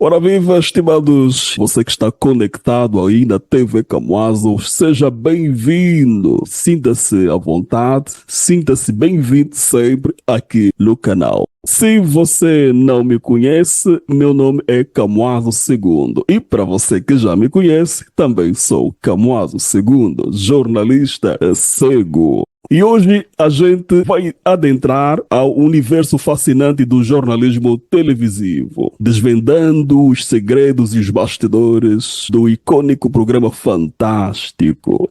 Ora viva, estimados, você que está conectado aí na TV Camuazo, seja bem-vindo, sinta-se à vontade, sinta-se bem-vindo sempre aqui no canal. Se você não me conhece, meu nome é Camuazo II e para você que já me conhece, também sou Camuazo II, jornalista cego. E hoje a gente vai adentrar ao universo fascinante do jornalismo televisivo, desvendando os segredos e os bastidores do icônico programa Fantástico.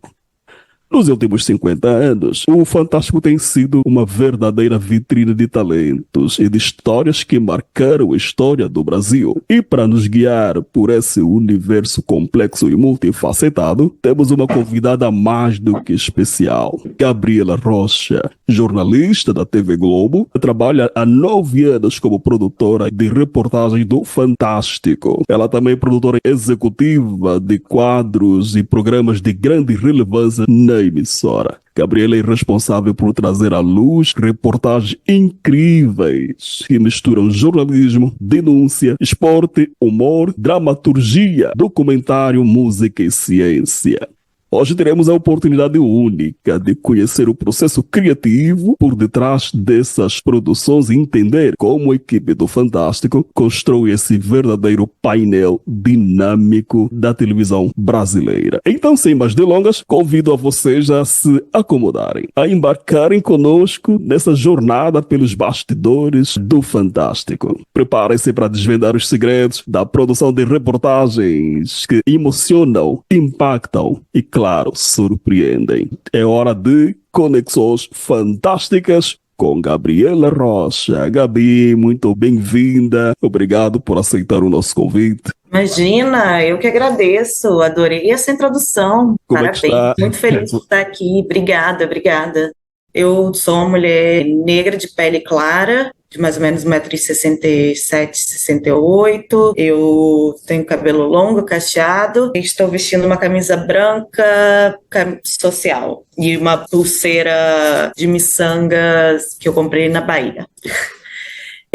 Nos últimos 50 anos, o Fantástico tem sido uma verdadeira vitrine de talentos e de histórias que marcaram a história do Brasil. E para nos guiar por esse universo complexo e multifacetado, temos uma convidada mais do que especial, Gabriela Rocha, jornalista da TV Globo, trabalha há 9 anos como produtora de reportagens do Fantástico. Ela também é produtora executiva de quadros e programas de grande relevância na emissora. Gabriela é responsável por trazer à luz reportagens incríveis que misturam jornalismo, denúncia, esporte, humor, dramaturgia, documentário, música e ciência. Hoje teremos a oportunidade única de conhecer o processo criativo por detrás dessas produções e entender como a equipe do Fantástico constrói esse verdadeiro painel dinâmico da televisão brasileira. Então, sem mais delongas, convido a vocês a se acomodarem, a embarcarem conosco nessa jornada pelos bastidores do Fantástico. Preparem-se para desvendar os segredos da produção de reportagens que emocionam, impactam e, claro, surpreendem. É hora de Conexões Fantásticas com Gabriela Rocha. Gabi, muito bem-vinda. Obrigado por aceitar o nosso convite. Imagina, eu que agradeço. Adorei essa introdução. Como Parabéns. é que está? Muito feliz de estar aqui. Obrigada. Eu sou uma mulher negra de pele clara, de mais ou menos 1,67 m, 68. Eu tenho cabelo longo, cacheado. Estou vestindo uma camisa branca social e uma pulseira de miçangas que eu comprei na Bahia.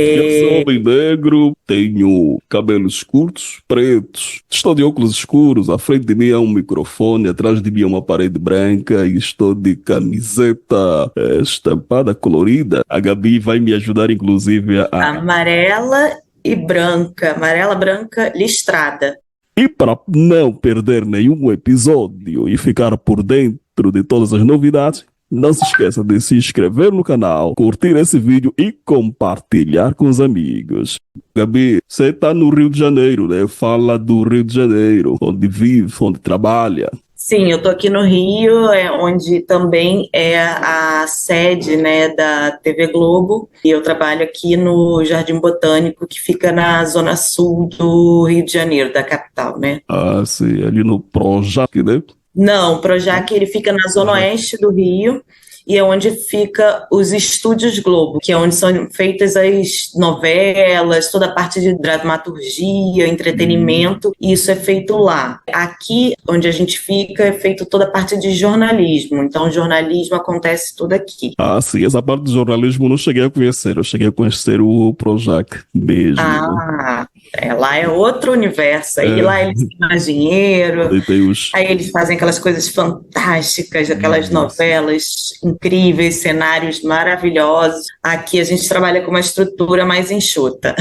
Eu sou homem negro, tenho cabelos curtos, pretos, estou de óculos escuros, à frente de mim há um microfone, atrás de mim é uma parede branca e estou de camiseta estampada, colorida. A Gabi vai me ajudar, inclusive, a... Amarela, branca, listrada. E para não perder nenhum episódio e ficar por dentro de todas as novidades, não se esqueça de se inscrever no canal, curtir esse vídeo e compartilhar com os amigos. Gabi, você está no Rio de Janeiro, né? Fala do Rio de Janeiro, onde vive, onde trabalha. Sim, eu estou aqui no Rio, onde também é a sede, né, da TV Globo. E eu trabalho aqui no Jardim Botânico, que fica na zona sul do Rio de Janeiro, da capital, né? Ah, sim, ali no Projac, né? Não, o Projac ele fica na zona oeste do Rio e é onde fica os Estúdios Globo, que é onde são feitas as novelas, toda a parte de dramaturgia, entretenimento, e isso é feito lá. Aqui, onde a gente fica, é feito toda a parte de jornalismo, então o jornalismo acontece tudo aqui. Ah, sim, essa parte do jornalismo eu não cheguei a conhecer, eu cheguei a conhecer o Projac mesmo. Lá é outro universo, aí lá eles têm mais dinheiro, aí eles fazem aquelas coisas fantásticas, aquelas novelas incríveis, cenários maravilhosos. Aqui a gente trabalha com uma estrutura mais enxuta.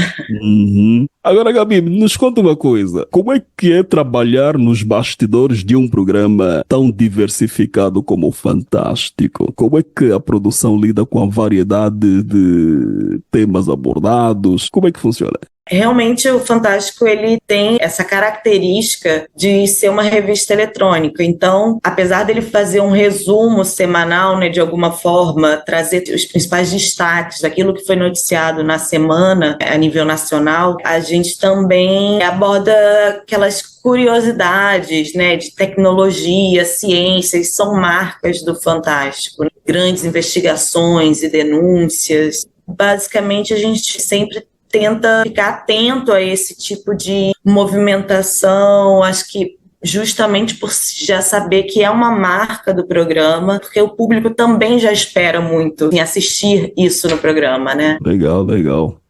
Agora, Gabi, nos conta uma coisa, como é que é trabalhar nos bastidores de um programa tão diversificado como o Fantástico? Como é que a produção lida com a variedade de temas abordados? Como é que funciona? Realmente o Fantástico ele tem essa característica de ser uma revista eletrônica, então apesar dele fazer um resumo semanal, né, de alguma forma trazer os principais destaques daquilo que foi noticiado na semana a nível nacional, a gente também aborda aquelas curiosidades, né, de tecnologia, ciências, são marcas do Fantástico, né? Grandes investigações e denúncias. Basicamente a gente sempre tenta ficar atento a esse tipo de movimentação, acho que justamente por já saber que é uma marca do programa, porque o público também já espera muito em assistir isso no programa, né? Legal.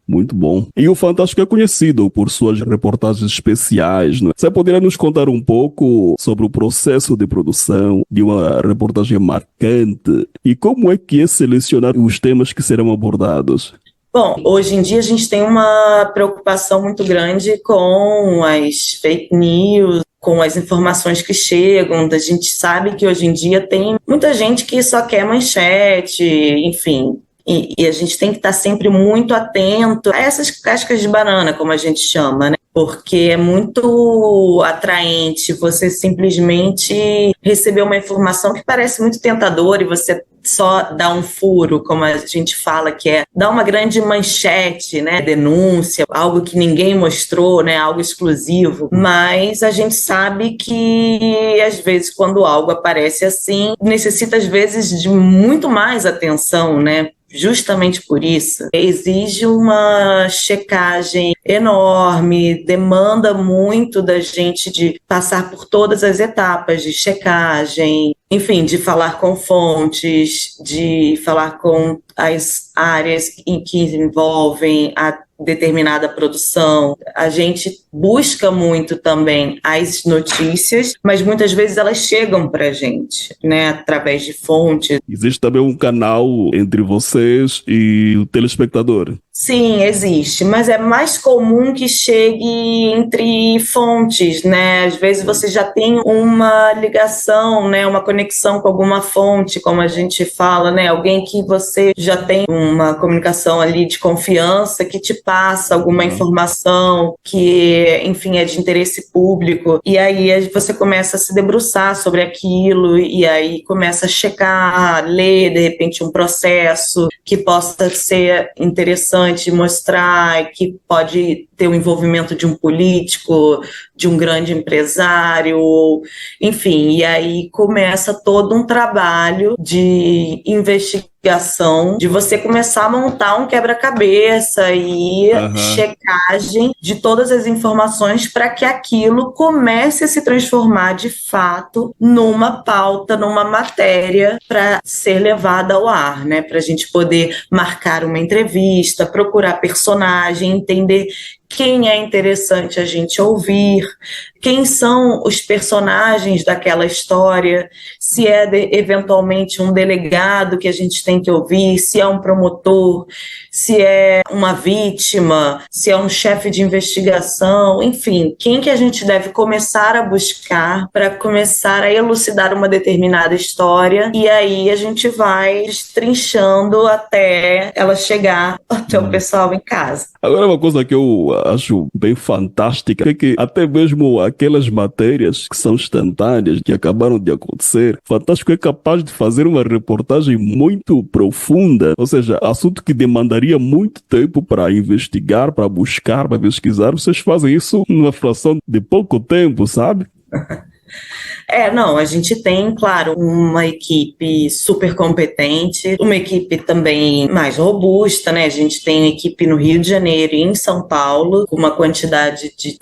Muito bom. E o Fantástico é conhecido por suas reportagens especiais, não é? Você poderia nos contar um pouco sobre o processo de produção de uma reportagem marcante e como é que é selecionar os temas que serão abordados? Bom, hoje em dia a gente tem uma preocupação muito grande com as fake news, com as informações que chegam. A gente sabe que hoje em dia tem muita gente que só quer manchete, enfim. E a gente tem que estar sempre muito atento a essas cascas de banana, como a gente chama, né? Porque é muito atraente você simplesmente receber uma informação que parece muito tentadora e você só dá um furo, como a gente fala, que é dar uma grande manchete, né? Denúncia, algo que ninguém mostrou, né? Algo exclusivo. Mas a gente sabe que, às vezes, quando algo aparece assim, necessita, às vezes, de muito mais atenção, né? Justamente por isso, exige uma checagem enorme, demanda muito da gente de passar por todas as etapas de checagem, enfim, de falar com fontes, de falar com as áreas em que envolvem a determinada produção. A gente busca muito também as notícias, mas muitas vezes elas chegam para a gente, né, através de fontes. Existe também um canal entre vocês e o telespectador. Sim, existe, mas é mais comum que chegue entre fontes, né? Às vezes você já tem uma ligação, né? Uma conexão com alguma fonte, como a gente fala, né? Alguém que você já tem uma comunicação ali de confiança que te passa alguma informação que, enfim, é de interesse público. E aí você começa a se debruçar sobre aquilo e aí começa a checar, ler, de repente, um processo que possa ser interessante mostrar, que pode ter o envolvimento de um político, de um grande empresário, enfim, e aí começa todo um trabalho de investigação, de você começar a montar um quebra-cabeça e checagem de todas as informações para que aquilo comece a se transformar de fato numa pauta, numa matéria para ser levada ao ar, né? Para a gente poder marcar uma entrevista, procurar personagem, entender quem é interessante a gente ouvir, quem são os personagens daquela história, se é eventualmente um delegado que a gente tem que ouvir, se é um promotor, se é uma vítima, se é um chefe de investigação, enfim, quem que a gente deve começar a buscar para começar a elucidar uma determinada história, e aí a gente vai destrinchando até ela chegar até o pessoal em casa. Agora, uma coisa que eu acho bem fantástica é que até mesmo aquelas matérias que são instantâneas, que acabaram de acontecer, Fantástico é capaz de fazer uma reportagem muito profunda, ou seja, assunto que demandaria muito tempo para investigar, para buscar, para pesquisar. Vocês fazem isso numa fração de pouco tempo, sabe? Não, a gente tem, claro, uma equipe super competente, uma equipe também mais robusta, né? A gente tem uma equipe no Rio de Janeiro e em São Paulo, com uma quantidade de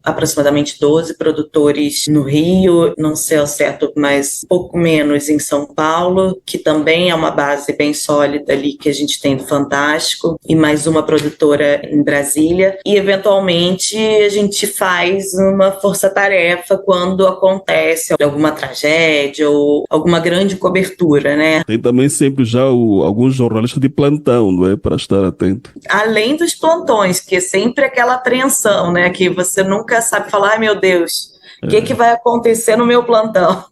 aproximadamente 12 produtores no Rio, não sei ao certo, mas pouco menos em São Paulo, que também é uma base bem sólida ali que a gente tem do Fantástico, e mais uma produtora em Brasília. E, eventualmente, a gente faz uma força-tarefa quando acontece alguma tragédia ou alguma grande cobertura, né? Tem também sempre já alguns jornalistas de plantão, não é? Para estar atento. Além dos plantões, que é sempre aquela apreensão, né? Que você nunca sabe falar, ai meu Deus, o que vai acontecer no meu plantão?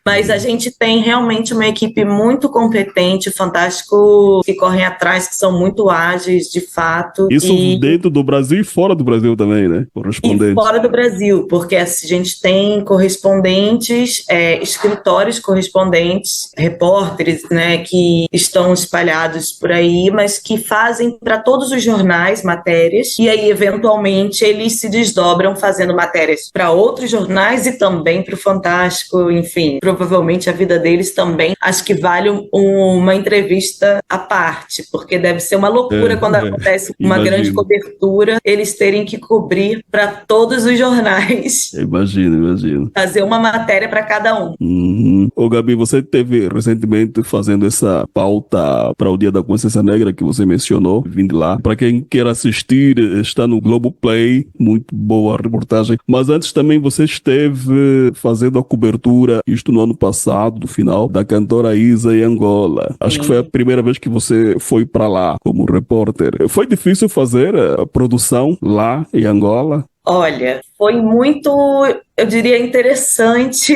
Mas a gente tem realmente uma equipe muito competente, Fantástico, que correm atrás, que são muito ágeis, de fato. Isso dentro do Brasil e fora do Brasil também, né? Correspondentes. E fora do Brasil, porque a gente tem correspondentes, escritores correspondentes, repórteres, né, que estão espalhados por aí, mas que fazem para todos os jornais matérias, e aí, eventualmente, eles se desdobram fazendo matérias para outros jornais e também para o Fantástico, enfim, para provavelmente a vida deles também, acho que vale uma entrevista à parte, porque deve ser uma loucura quando acontece uma grande cobertura, eles terem que cobrir para todos os jornais. Imagino. Fazer uma matéria para cada um. Ô Gabi, você teve recentemente fazendo essa pauta para o Dia da Consciência Negra que você mencionou, vindo lá. Para quem quer assistir, está no Globoplay, muito boa a reportagem. Mas antes também você esteve fazendo a cobertura, isto no ano passado, do final, da cantora Isa em Angola. Acho que foi a primeira vez que você foi para lá como repórter. Foi difícil fazer a produção lá em Angola? Olha, foi muito, eu diria, interessante,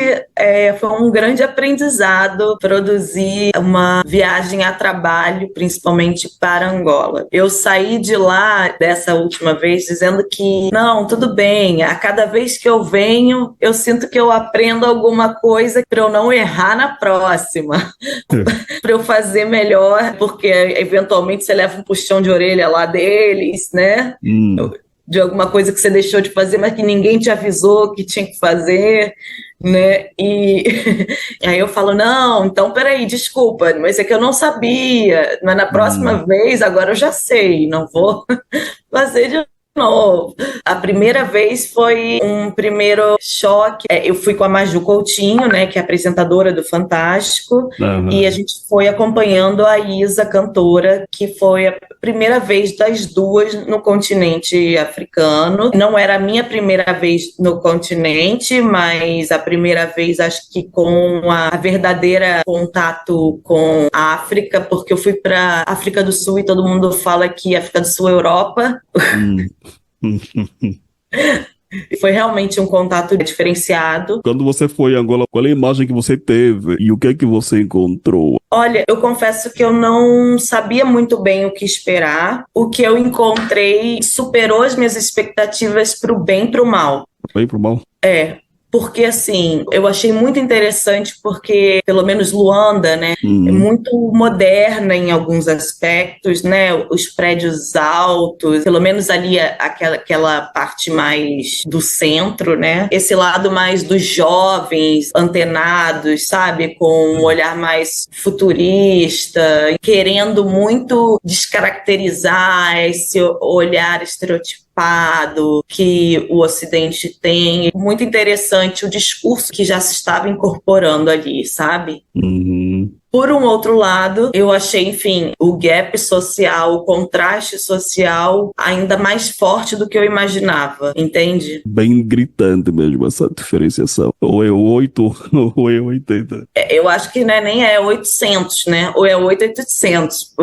foi um grande aprendizado produzir uma viagem a trabalho, principalmente para Angola. Eu saí de lá, dessa última vez, dizendo que, não, tudo bem, a cada vez que eu venho, eu sinto que eu aprendo alguma coisa para eu não errar na próxima, para eu fazer melhor, porque eventualmente você leva um puxão de orelha lá deles, né? De alguma coisa que você deixou de fazer, mas que ninguém te avisou que tinha que fazer, né? E aí eu falo, não, então peraí, desculpa, mas é que eu não sabia, mas na próxima vez, agora eu já sei, não vou fazer de novo. A primeira vez foi um primeiro choque. Eu fui com a Maju Coutinho, né, que é apresentadora do Fantástico, e a gente foi acompanhando a Isa, cantora, que foi a primeira vez das duas no continente africano. Não era a minha primeira vez no continente, mas a primeira vez, acho que com a verdadeira contato com a África, porque eu fui para África do Sul e todo mundo fala que África do Sul é Europa. Foi realmente um contato diferenciado. Quando você foi a Angola, qual é a imagem que você teve e o que é que você encontrou? Olha, eu confesso que eu não sabia muito bem o que esperar. O que eu encontrei superou as minhas expectativas para o bem e para o mal. Bem para o mal? Porque, assim, eu achei muito interessante porque, pelo menos Luanda, né, é muito moderna em alguns aspectos, né, os prédios altos, pelo menos ali aquela parte mais do centro, né, esse lado mais dos jovens, antenados, sabe, com um olhar mais futurista, querendo muito descaracterizar esse olhar estereotipado que o Ocidente tem. Muito interessante o discurso que já se estava incorporando ali, sabe? Por um outro lado, eu achei, enfim, o gap social, o contraste social ainda mais forte do que eu imaginava, entende? Bem gritante mesmo essa diferenciação. Ou é 8 ou é 80. Eu acho que nem é 800, né? Ou é 800.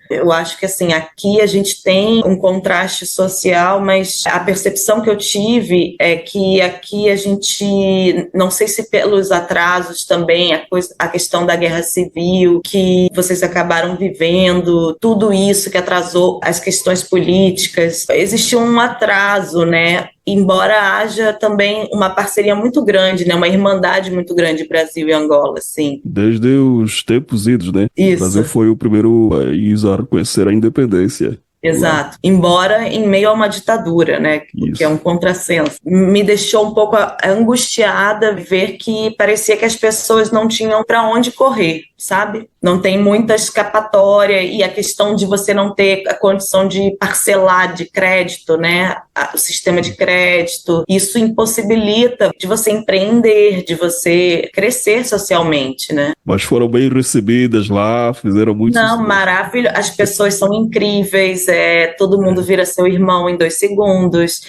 Eu acho que, assim, aqui a gente tem um contraste social, mas a percepção que eu tive é que aqui a gente, não sei se pelos atrasos também, a questão da guerra civil, que vocês acabaram vivendo, tudo isso que atrasou as questões políticas, existiu um atraso, né? Embora haja também uma parceria muito grande, né? Uma irmandade muito grande Brasil e Angola, assim. Desde os tempos idos, né? Isso. O Brasil foi o primeiro país a reconhecer a independência. Exato. Embora em meio a uma ditadura, né? Que é um contrassenso. Me deixou um pouco angustiada ver que parecia que as pessoas não tinham para onde correr, sabe? Não tem muita escapatória, e a questão de você não ter a condição de parcelar de crédito, né? O sistema de crédito, isso impossibilita de você empreender, de você crescer socialmente, né? Mas foram bem recebidas lá, fizeram muito Não, maravilhoso. As pessoas são incríveis, todo mundo vira seu irmão em 2 segundos.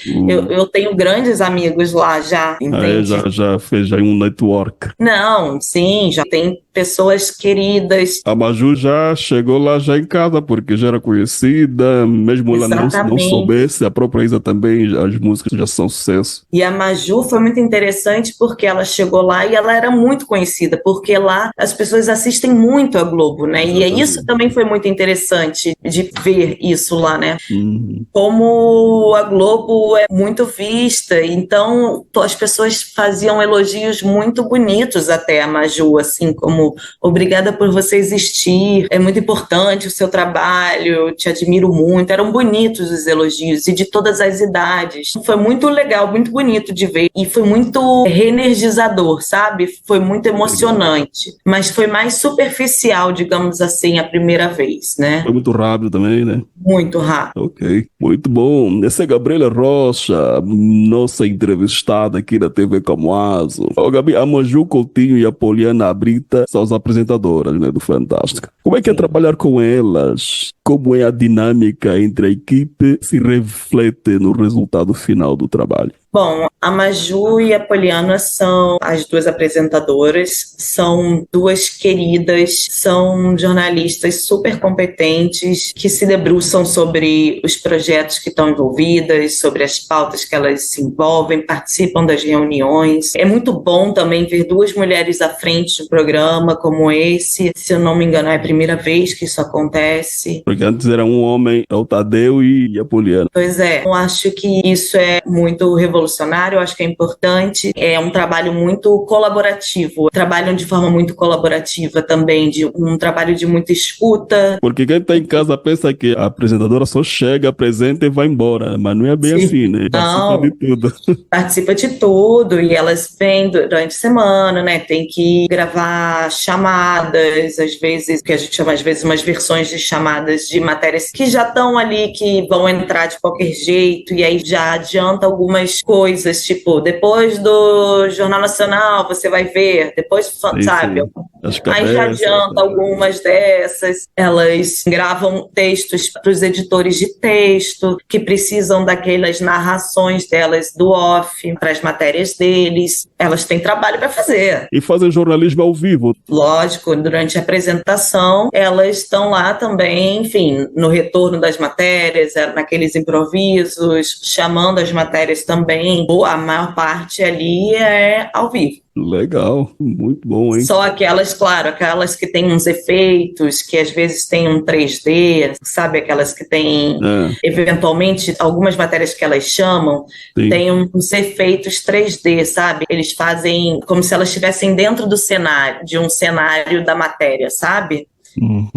Eu tenho grandes amigos lá já, entende? Já fez um network. Não, sim, já tem pessoas queridas. A Maju já chegou lá já em casa, porque já era conhecida, mesmo ela não soubesse, a própria Isa também, as músicas já são sucesso. E a Maju foi muito interessante porque ela chegou lá e ela era muito conhecida, porque lá as pessoas assistem muito a Globo, né? E isso também foi muito interessante de ver isso. isso lá, né? Uhum. Como a Globo é muito vista, então as pessoas faziam elogios muito bonitos até a Maju, assim, como obrigada por você existir, é muito importante o seu trabalho, eu te admiro muito. Eram bonitos os elogios e de todas as idades. Foi muito legal, muito bonito de ver e foi muito reenergizador, sabe? Foi muito emocionante, mas foi mais superficial, digamos assim, a primeira vez, né? Foi muito rápido também, né? Muito rápido. Ok, muito bom. Essa é a Gabriela Rocha, nossa entrevistada aqui na TV Camoaso. Ô, Gabi, a Maju Coutinho e a Poliana Brita são as apresentadoras, né, do Fantástico. Como é que é trabalhar com elas? Como é a dinâmica entre a equipe se reflete no resultado final do trabalho? Bom, a Maju e a Poliana são as duas apresentadoras, são duas queridas, são jornalistas super competentes que se debruçam sobre os projetos que estão envolvidas, sobre as pautas que elas se envolvem, participam das reuniões. É muito bom também ver duas mulheres à frente de um programa como esse. Se eu não me engano, é a primeira vez que isso acontece. Porque antes era um homem, o Tadeu e a Poliana. Pois é, eu acho que isso é muito revolucionário, eu acho que é importante, é um trabalho muito colaborativo, trabalham de forma muito colaborativa também, de um trabalho de muita escuta. Porque quem está em casa pensa que a apresentadora só chega, apresenta e vai embora, mas não é bem assim, né? Participa Não, de tudo. participa de tudo e elas vêm durante a semana, né? Tem que gravar chamadas, às vezes, que a gente chama às vezes umas versões de chamadas de matérias que já estão ali, que vão entrar de qualquer jeito, e aí já adianta algumas coisas, tipo, depois do Jornal Nacional você vai ver, depois, sabe? As Aí já cabeças, adianta algumas dessas. Elas gravam textos para os editores de texto, que precisam daquelas narrações delas do off, para as matérias deles. Elas têm trabalho para fazer. E fazem jornalismo ao vivo. Lógico, durante a apresentação, elas estão lá também, enfim, no retorno das matérias, naqueles improvisos, chamando as matérias também. A maior parte ali é ao vivo. Legal, muito bom, hein? Só aquelas, claro, aquelas que têm uns efeitos, que às vezes tem um 3D, sabe? Aquelas que têm, eventualmente, algumas matérias que elas chamam, tem uns efeitos 3D, sabe? Eles fazem como se elas estivessem dentro do cenário, de um cenário da matéria, sabe? Uhum.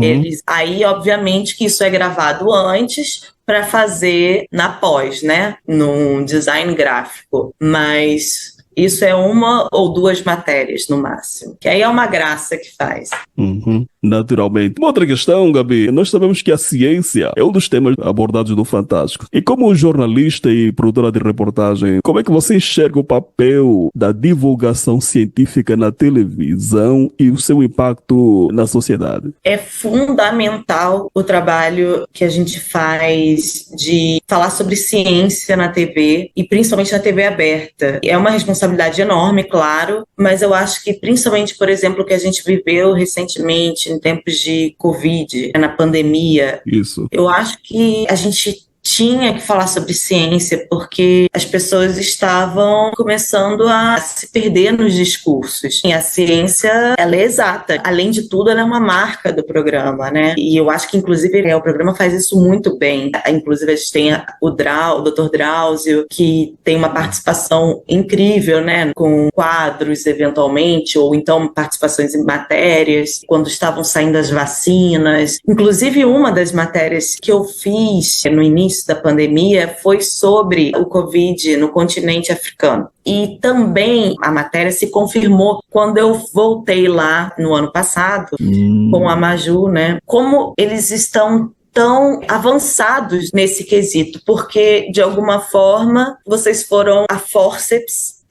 Aí, obviamente, que isso é gravado antes para fazer na pós, né? No design gráfico. Mas isso é uma ou duas matérias no máximo, que aí é uma graça que faz. Uhum. Naturalmente. Uma outra questão, Gabi, nós sabemos que a ciência é um dos temas abordados no Fantástico. E como jornalista e produtora de reportagem, como é que você enxerga o papel da divulgação científica na televisão e o seu impacto na sociedade? É fundamental o trabalho que a gente faz de falar sobre ciência na TV e principalmente na TV aberta. É uma responsabilidade enorme, claro, mas eu acho que principalmente, por exemplo, o que a gente viveu recentemente em tempos de Covid, na pandemia. Isso. Eu acho que a gente tinha que falar sobre ciência, porque as pessoas estavam começando a se perder nos discursos. E a ciência, ela é exata. Além de tudo, ela é uma marca do programa, né? E eu acho que, inclusive, o programa faz isso muito bem. Inclusive, a gente tem o Dr. Drauzio, que tem uma participação incrível, né? Com quadros, eventualmente, ou então participações em matérias, quando estavam saindo as vacinas. Inclusive, uma das matérias que eu fiz no início da pandemia foi sobre o Covid no continente africano. E também a matéria se confirmou quando eu voltei lá no ano passado com a Maju, né? Como eles estão tão avançados nesse quesito, porque de alguma forma vocês foram a fórceps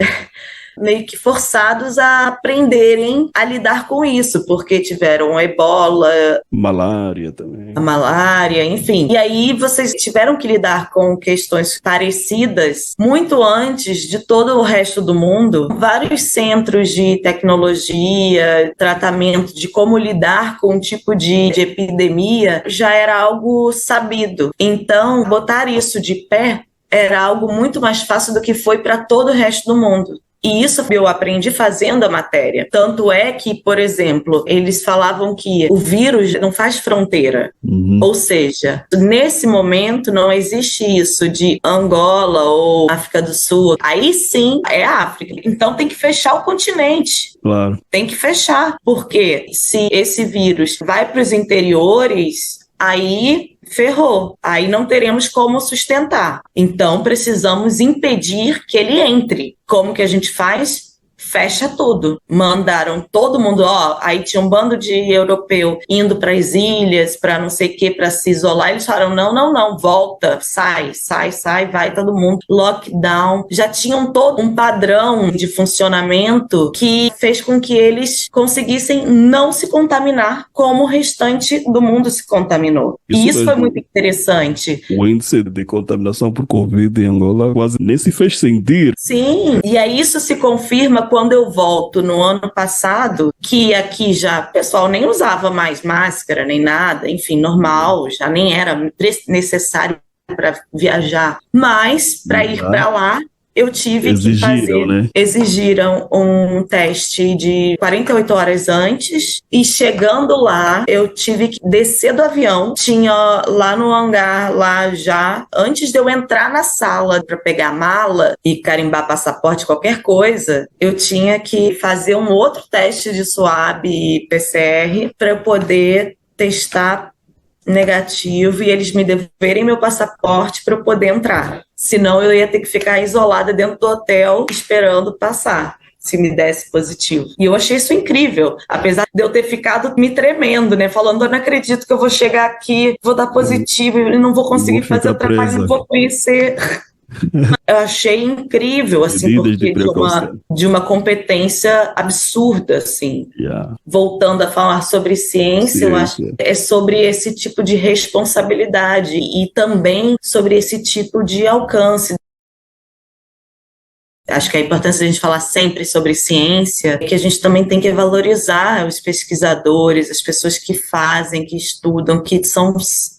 meio que forçados a aprenderem a lidar com isso, porque tiveram ebola, malária também. A malária, enfim. E aí vocês tiveram que lidar com questões parecidas muito antes de todo o resto do mundo. Vários centros de tecnologia, tratamento de como lidar com um tipo de epidemia já era algo sabido. Então, botar isso de pé era algo muito mais fácil do que foi para todo o resto do mundo. E isso eu aprendi fazendo a matéria. Tanto é que, por exemplo, eles falavam que o vírus não faz fronteira. Ou seja, nesse momento não existe isso de Angola ou África do Sul. Aí sim é a África. Então tem que fechar o continente. Claro. Tem que fechar. Porque se esse vírus vai para os interiores, aí ferrou. Aí não teremos como sustentar. Então precisamos impedir que ele entre. Como que a gente faz? Fecha tudo. Mandaram todo mundo, aí tinha um bando de europeu indo para as ilhas, para não sei o que, para se isolar. Eles falaram, não, volta, sai, vai todo mundo. Lockdown. Já tinham todo um padrão de funcionamento que fez com que eles conseguissem não se contaminar como o restante do mundo se contaminou. E isso foi muito interessante. O índice de contaminação por Covid em Angola quase nem se fez sentir. Sim, e aí isso se confirma quando eu volto no ano passado, que aqui já o pessoal nem usava mais máscara, nem nada, enfim, normal, já nem era necessário para viajar. Mas, para ir para lá, eu tive que fazer, exigiram um teste de 48 horas antes e chegando lá, eu tive que descer do avião, tinha lá no hangar, lá já, antes de eu entrar na sala para pegar a mala e carimbar passaporte, qualquer coisa, eu tinha que fazer um outro teste de swab e PCR para eu poder testar negativo e eles me devolverem meu passaporte para eu poder entrar. Senão eu ia ter que ficar isolada dentro do hotel esperando passar, se me desse positivo. E eu achei isso incrível, apesar de eu ter ficado me tremendo, né? Falando, eu não acredito que eu vou chegar aqui, vou dar positivo e não vou conseguir fazer o trabalho, não vou conhecer. Eu achei incrível, assim, porque de uma competência absurda, assim. Voltando a falar sobre ciência, eu acho que é sobre esse tipo de responsabilidade e também sobre esse tipo de alcance. Acho que a importância de a gente falar sempre sobre ciência é que a gente também tem que valorizar os pesquisadores, as pessoas que fazem, que estudam, que são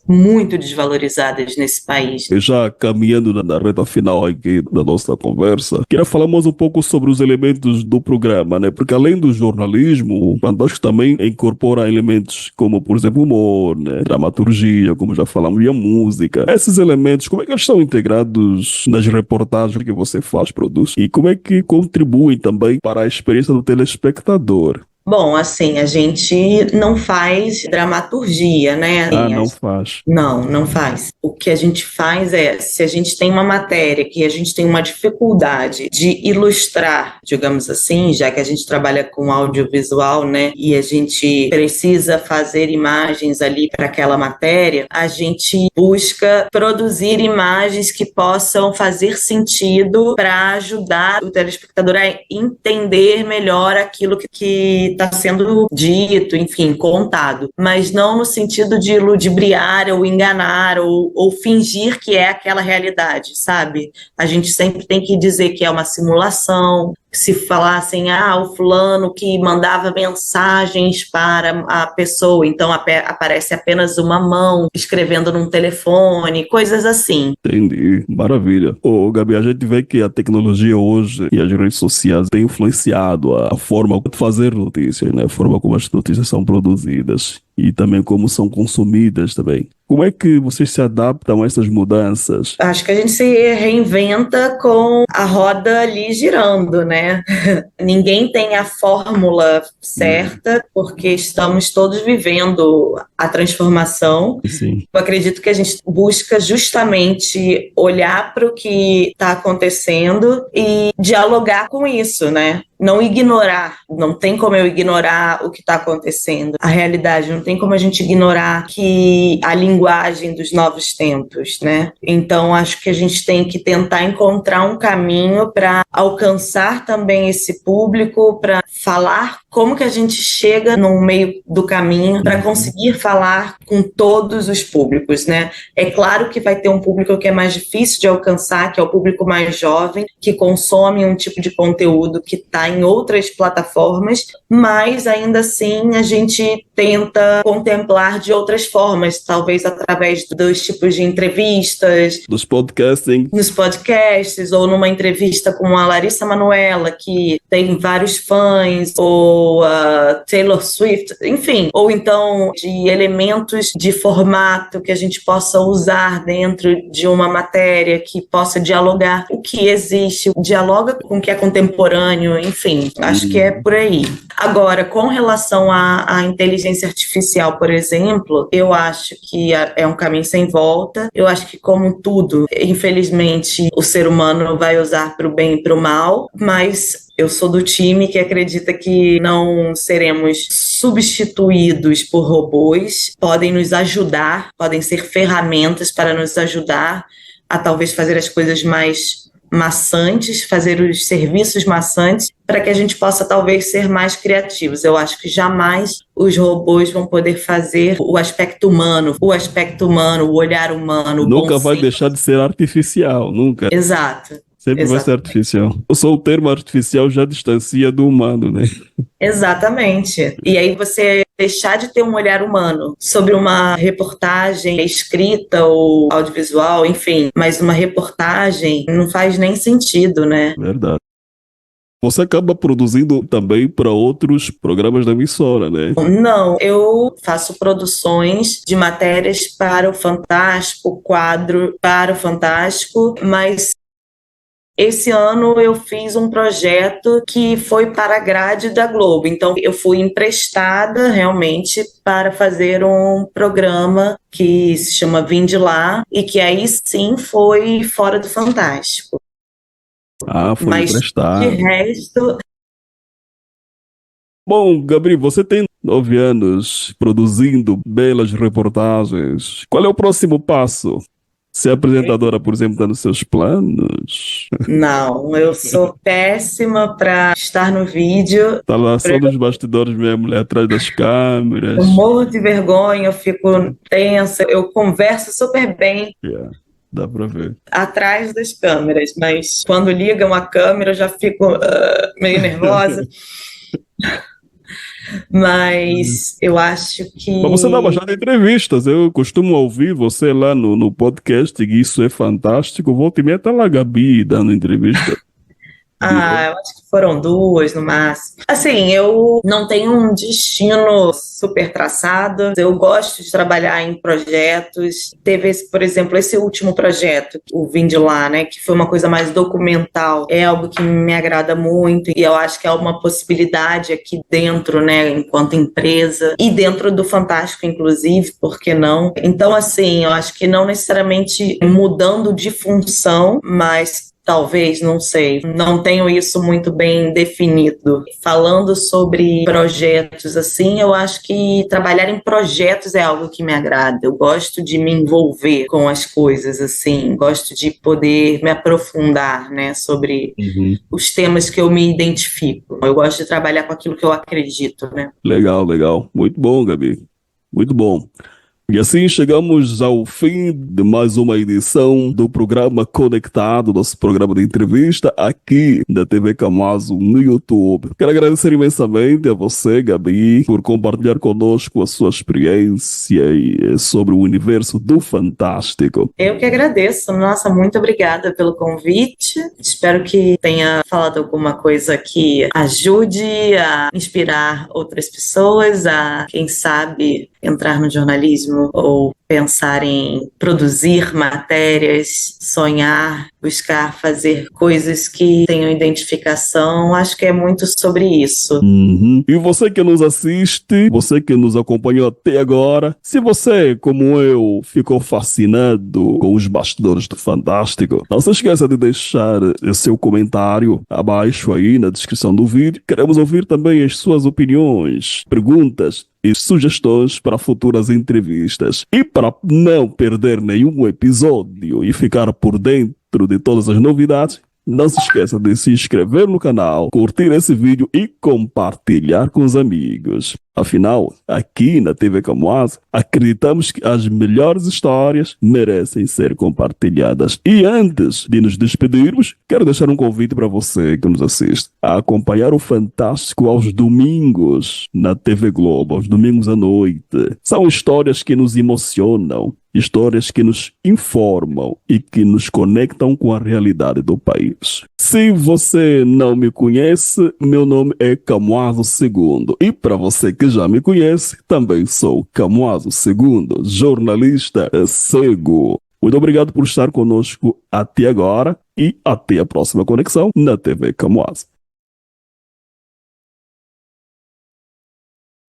muito desvalorizadas nesse país. E já caminhando na reta final aqui da nossa conversa, queria falar mais um pouco sobre os elementos do programa, né? Porque além do jornalismo, o Fantástico também incorpora elementos como, por exemplo, humor, né? Dramaturgia, como já falamos, e a música. Esses elementos, como é que eles estão integrados nas reportagens que você faz, produz? E como é que contribuem também para a experiência do telespectador? Bom, assim, a gente não faz dramaturgia, né? Não faz. Não faz. O que a gente faz é, se a gente tem uma matéria que a gente tem uma dificuldade de ilustrar, digamos assim, já que a gente trabalha com audiovisual, né? E a gente precisa fazer imagens ali para aquela matéria, a gente busca produzir imagens que possam fazer sentido para ajudar o telespectador a entender melhor aquilo que está sendo dito, enfim, contado, mas não no sentido de ludibriar ou enganar ou fingir que é aquela realidade, sabe? A gente sempre tem que dizer que é uma simulação. Se falassem, o fulano que mandava mensagens para a pessoa, então aparece apenas uma mão escrevendo num telefone, coisas assim. Entendi, maravilha. Gabi, a gente vê que a tecnologia hoje e as redes sociais têm influenciado a forma de fazer notícias, né? A forma como as notícias são produzidas e também como são consumidas também. Como é que vocês se adaptam a essas mudanças? Acho que a gente se reinventa com a roda ali girando, né? Ninguém tem a fórmula certa, porque estamos todos vivendo a transformação. Sim. Eu acredito que a gente busca justamente olhar para o que está acontecendo e dialogar com isso, né? Não ignorar, não tem como eu ignorar o que está acontecendo, a realidade, não tem como a gente ignorar que a linguagem dos novos tempos, né? Então, acho que a gente tem que tentar encontrar um caminho para alcançar também esse público, para falar como que a gente chega no meio do caminho para conseguir falar com todos os públicos, né? É claro que vai ter um público que é mais difícil de alcançar, que é o público mais jovem, que consome um tipo de conteúdo que está em outras plataformas, mas ainda assim a gente tenta contemplar de outras formas, talvez através dos tipos de entrevistas, dos podcasting, nos podcasts, ou numa entrevista com a Larissa Manoela, que tem vários fãs, ou a Taylor Swift, enfim, ou então de elementos de formato que a gente possa usar dentro de uma matéria que possa dialogar o que existe, dialoga com o que é contemporâneo, enfim, acho que é por aí. Agora, com relação à inteligência artificial, por exemplo, eu acho que é um caminho sem volta. Eu acho que, como tudo, infelizmente, o ser humano vai usar para o bem e para o mal, mas eu sou do time que acredita que não seremos substituídos por robôs, podem nos ajudar, podem ser ferramentas para nos ajudar a talvez fazer as coisas mais maçantes, fazer os serviços maçantes, para que a gente possa talvez ser mais criativos. Eu acho que jamais os robôs vão poder fazer o aspecto humano, o olhar humano, o nunca bom vai senso. deixar de ser artificial, nunca. Exato. Sempre vai ser artificial. Só o termo artificial já distancia do humano, né? Exatamente. E aí você deixar de ter um olhar humano sobre uma reportagem escrita ou audiovisual, enfim, mas uma reportagem não faz nem sentido, né? Verdade. Você acaba produzindo também para outros programas da emissora, né? Não, eu faço produções de matérias para o Fantástico, quadro para o Fantástico, mas esse ano eu fiz um projeto que foi para a grade da Globo, então eu fui emprestada realmente para fazer um programa que se chama Vim de Lá e que aí sim foi fora do Fantástico. Ah, foi Mas de emprestado. resto, Bom, Gabriel, você tem 9 anos produzindo belas reportagens. Qual é o próximo passo? Ser apresentadora, por exemplo, está nos seus planos? não, eu sou péssima para estar no vídeo. Está lá só nos bastidores, minha mulher atrás das Eu câmeras. morro de vergonha, eu fico tensa, eu converso super bem Yeah, dá para ver. atrás das câmeras, mas quando ligam a câmera eu já fico meio nervosa. Mas eu acho Mas você dá que bastante entrevistas. Eu costumo ouvir você lá no podcast, e isso é fantástico. Volta e meia tá lá a Gabi dando entrevista. eu acho que foram duas no máximo. Assim, eu não tenho um destino super traçado. Eu gosto de trabalhar em projetos. Teve, por exemplo, esse último projeto, o Vim de Lá, né, que foi uma coisa mais documental. É algo que me agrada muito e eu acho que é uma possibilidade aqui dentro, né, enquanto empresa e dentro do Fantástico, inclusive, por que não? Então, assim, eu acho que não necessariamente mudando de função, mas talvez, não sei, não tenho isso muito bem definido. Falando sobre projetos, assim, eu acho que trabalhar em projetos é algo que me agrada. Eu gosto de me envolver com as coisas, assim, gosto de poder me aprofundar, né, sobre Uhum. os temas que eu me identifico. Eu gosto de trabalhar com aquilo que eu acredito, né? Legal, legal. Muito bom, Gabi. Muito bom. E assim chegamos ao fim de mais uma edição do programa Conectado, nosso programa de entrevista aqui da TV Camazo no YouTube. Quero agradecer imensamente a você, Gabi, por compartilhar conosco a sua experiência sobre o universo do Fantástico. Eu que agradeço. Nossa, muito obrigada pelo convite. Espero que tenha falado alguma coisa que ajude a inspirar outras pessoas a, quem sabe, entrar no jornalismo ou pensar em produzir matérias, sonhar, buscar fazer coisas que tenham identificação. Acho que é muito sobre isso. Uhum. E você que nos assiste, você que nos acompanhou até agora, se você, como eu, ficou fascinado com os bastidores do Fantástico, não se esqueça de deixar seu comentário abaixo aí na descrição do vídeo. Queremos ouvir também as suas opiniões, perguntas e sugestões para futuras entrevistas. E para não perder nenhum episódio e ficar por dentro de todas as novidades, Não se esqueça de se inscrever no canal, curtir esse vídeo e compartilhar com os amigos. Afinal, aqui na TV Camões, acreditamos que as melhores histórias merecem ser compartilhadas. E antes de nos despedirmos, quero deixar um convite para você que nos assiste a acompanhar o Fantástico aos domingos na TV Globo, aos domingos à noite. São histórias que nos emocionam, histórias que nos informam e que nos conectam com a realidade do país. Se você não me conhece, meu nome é Camuaso II. E para você que já me conhece, também sou Camuaso II, jornalista cego. Muito obrigado por estar conosco até agora e até a próxima conexão na TV Camuaso.